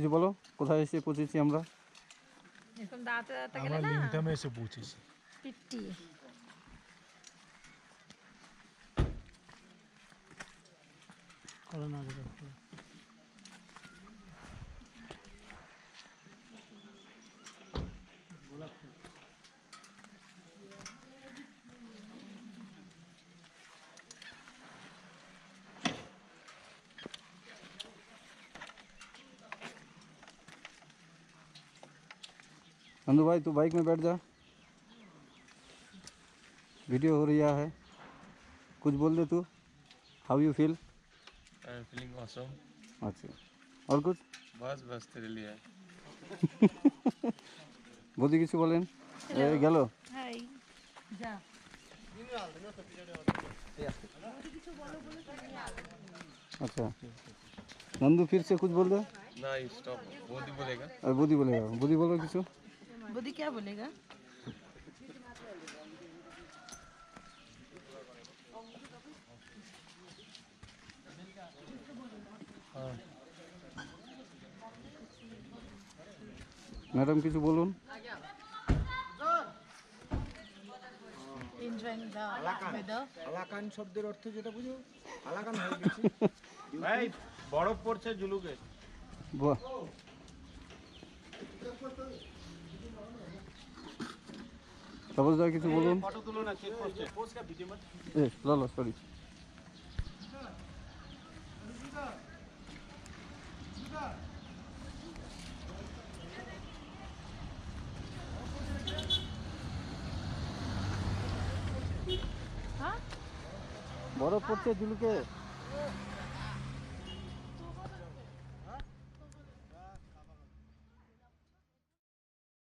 কিছু বলো, কোথায় এসে পৌঁছেছি আমরা? এরকম দাঁড়াতে দাঁড়াতে গেলে আমরা না লিংথামে এসে পৌঁছেছি। পিটি কলা না দেখো नंदू भाई तू बाइक में बैठ जा, वीडियो हो रही है, कुछ बोल दे तू। How you feel? I am feeling awesome. अच्छा, और कुछ? बस बस तेरे लिए है। বৌদি কিছু বলেন? এই গেল। হাই যা अच्छा नंदू फिर से कुछ बोल दे। नहीं स्टॉप, मोदी बोलेगा। और बूदी बोलेगा, बूदी बोलो किसी। बुद्धि क्या बोलेगा? मैडम किसी बोलून। Enjoying the weather. আলাকান শব্দের অর্থ যেটা বুঝো, আলাকান হয়ে গেছে ভাই বরফ পড়ছে জুলুকে। বাহ, তাপসদা কিছু বলুন। ফটো তুলো না, চেক করছে। পোস্টটা ভিডিও মত। এ লালা সরি। হ্যাঁ বরফ পড়ছে জুলুকে।